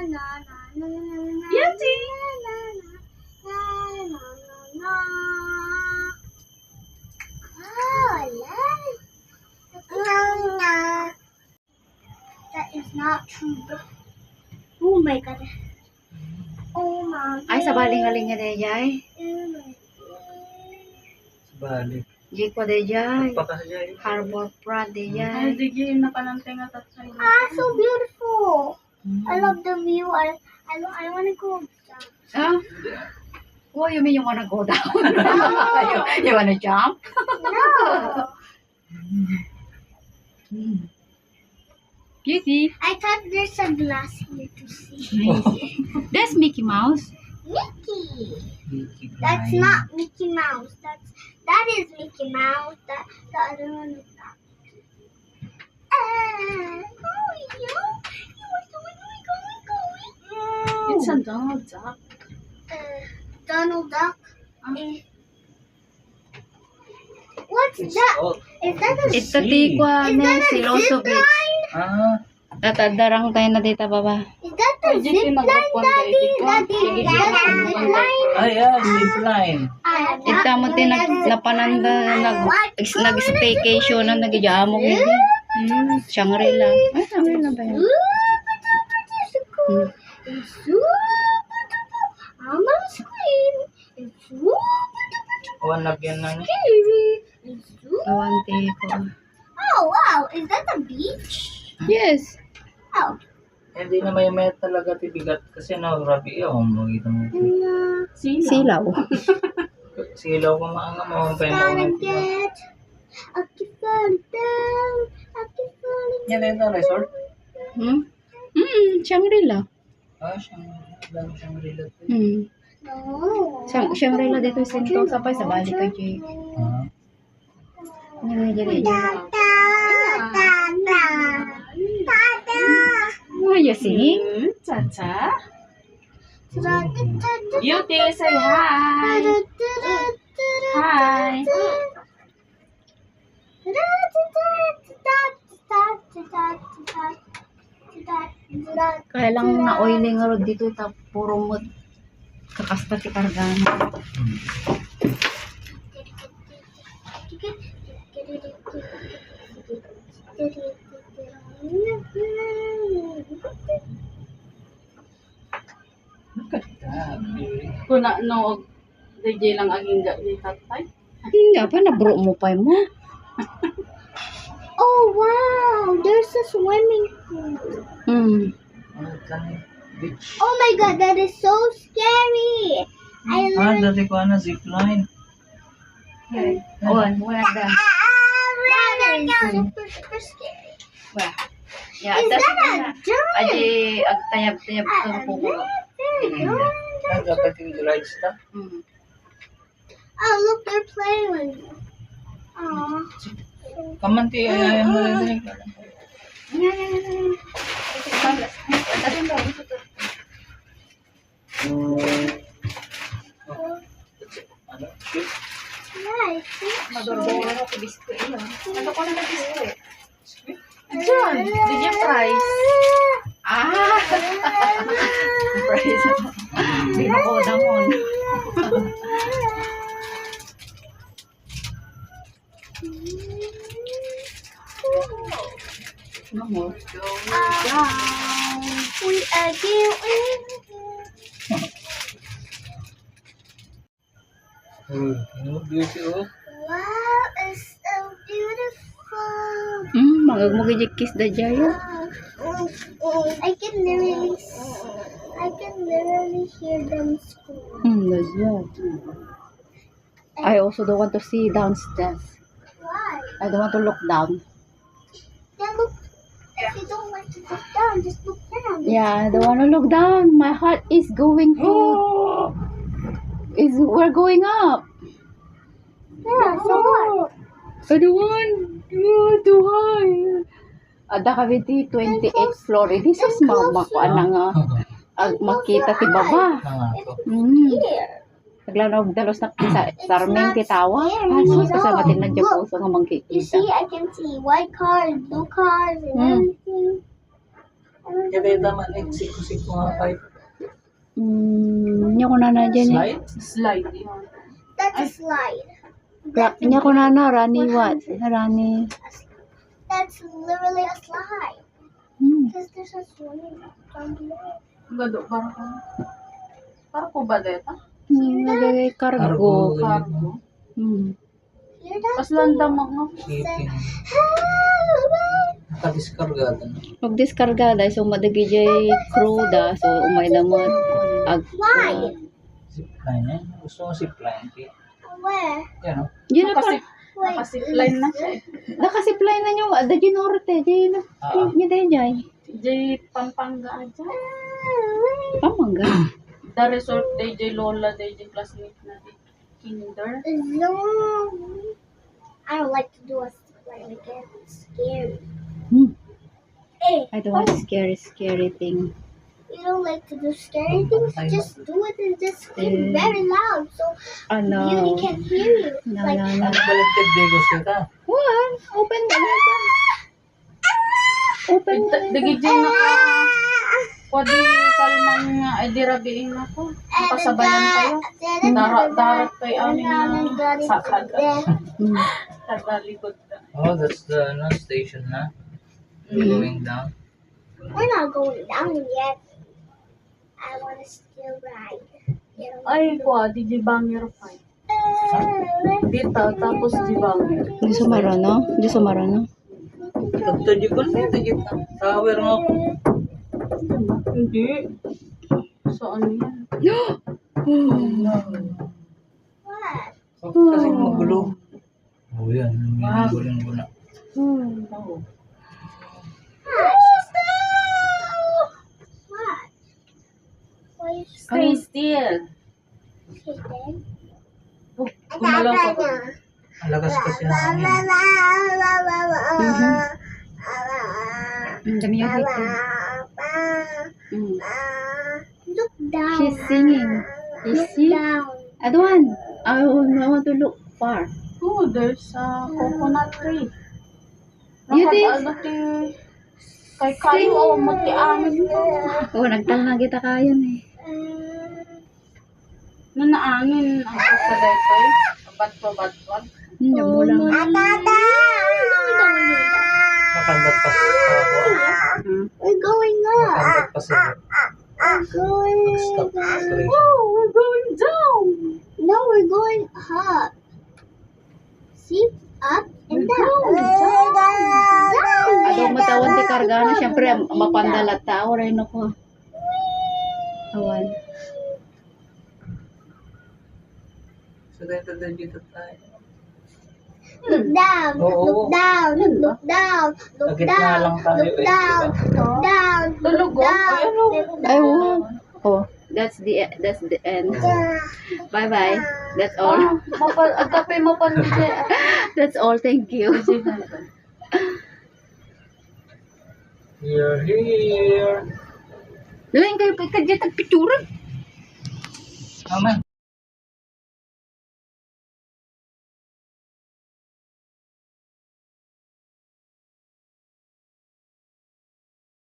Beauty. That is not true. Oh my god. Oh my god. Ay, sa baling-aling nga de jay. Oh my god. Balik. Di ko de jay. Pakasya. Harbor Front de Ay, jay. di gym na panantay nga tatay. Ah, so beautiful. I love the view. I want to go down. Ah? Oh, you mean you wanna go down? you wanna jump? No. Beauty. I thought there's a glass here to see. That's Mickey Mouse. Mickey. That's not Mickey Mouse. That is Mickey Mouse. The other one is not. Oh, you are going. It's a Donald Duck. Donald Duck. Ah. What's that? Is that a Ito ti kwa Is na that a Siloso zip Beach. line? Ah, Tatadarang tayo na dito baba. Is that the Ay, zip Jesse, line, nagpapuan Daddy? tayo dito. Daddy, Sige, is that a sige. zip line? ay, zip line. Ita mo ti napananda nag-staycation na nag-iamog hindi. Shangri-La. Ay, Shangri-La ba yan? It's so I'm gonna scream. It's so Wanag yan na niya. scary. It's so Awante ko. Oh wow, is that the beach? Yes. Oh. Hindi na may talaga tibigat kasi rabi yun. Makita mo. Silaw. Silaw ko maanga mo. Gotta get. I keep falling down. I keep falling. Yan na yung resort? Shangri-La. Ah, siyang relate. No. Shangri-La dito sa Sentosa pa sa balik kay Jay. Ah. Oh, you sing? Cha-cha. Beauty, say hi. Hi. Kaya lang na oiling road dito ta puro mo kakasta ti kargana. Kuna no DJ lang aging ni tatay. Hindi pa nabro mo pa mo. Oh wow, there's a swimming pool. Beach. Oh my god, that is so scary. I Ah, literally dati ko na zip line. Oh, wala da. that is super super scary. Wala. Ya, Is tas that a giant? aje agtayab-tayab ka po ko. Ah, dapat yung rides ta. Oh look, they're playing with me. Aw. Kamanti, ayayan mo rin din. Ano? Nice. Madorbo na ko biskuit ino. Ano ko na biskuit? John, did you price? Ah! Price. Di na ko damon. Mamo. We are going. Beauty, oh. Wow, it's so beautiful. Magagmugijik kiss da jayo. I can literally hear them scream. That's right. I also don't want to see downstairs. Why? I don't want to look down. Then look. If you don't want to look down, just look down. Yeah, I don't want to look down. My heart is going to. We're going up. Yeah, so what? I don't want. Too high. Ada kami di 28th floor. This is mama ko nga makita ti baba. Here. Naglalaw dalos na sa Sarming titawa. Asus kasi matin na dyan po sa nga You magkikita. see, I can see white cars, blue cars, and everything. Kaya tama na siko-siko nga kahit Nya ko na na dyan eh. slide. Slide yun. That's a slide. Nya ko na na, Rani what? Rani. That's literally a slide. Hmm. Because there's a swimming down below. Ang gado, parang ko ba dito? Nagagay cargo. Cargo. Hear that? Pas landam ako. Shipping. Nakadiskarga na. Pag-diskarga dahil so madagi jay crew da. So umay naman. Why? Zipline eh. Gusto mo zipline? Where? Yan o. Diyan na pa. Nakasipline na siya eh. Nakasipline na nyo. Ada dyan norte. Dyan na. Dyan tayo dyan. Jay Pampanga aja. Pamangga. The resort DJ Lola DJ classmate na di kinder. No. I don't like to do a slide again. It's scary. Hey, I don't want scary thing. you don't like to do scary things? Just do it and just scream very loud so Ano? Beauty can hear you. No, Like, no, no. Ano baliktad Degos ka? What? Open the light. Open the light. Dagi Jay na ka. Pwede kalman nga ay dirabiin ako. Napasabayan kayo. Darat kay aning sakad. Kada likod na. Oh, that's the station na. We're going down. We're not going down yet. I want to still ride. You know? Ay, kwa, di Bangir fight. Dito, tapos di Bangir. Di sumara, no? Di sumara, no? Tagtadyo ko na ito. Tower nga ako. Hindi. So, ano yan? What? Kasi magulo. Oh, yan. May magulo na. Oh. What? Why you Stay still. sitting? Gumalaw ka ba? Alagas kasi na hangin. Ang dami yung hito. Look down. She's singing. You Look see? down. I don't want. I want to look far. Oh, there's a coconut tree. You think? Kay kayo, oh, mati-angin ko. Oh, nagtanong kita kayon eh. Nanaangin ang sa dito eh. Bat-bat-bat. Yung lang. Makandat pa sa ako. We're going up. Makandat pa sa We're going. stop station. Oh, we're going down. No, we're going up. See? Up and down. Adong matawan ti karga na, syempre mapandalat tao rin ako. Awan. So, dito dito tayo. Look down. Oo. Look down. Look down. Look Sa gitna down. lang tayo Look eh. down. Look down. Tulog Look oh. down. Ay, ano? I want. Oh, that's the end. Bye bye. That's all. Agapay mo pa niya. That's all. Thank you. You're here. Lain kayo pagkadya tagpicturan. Aman.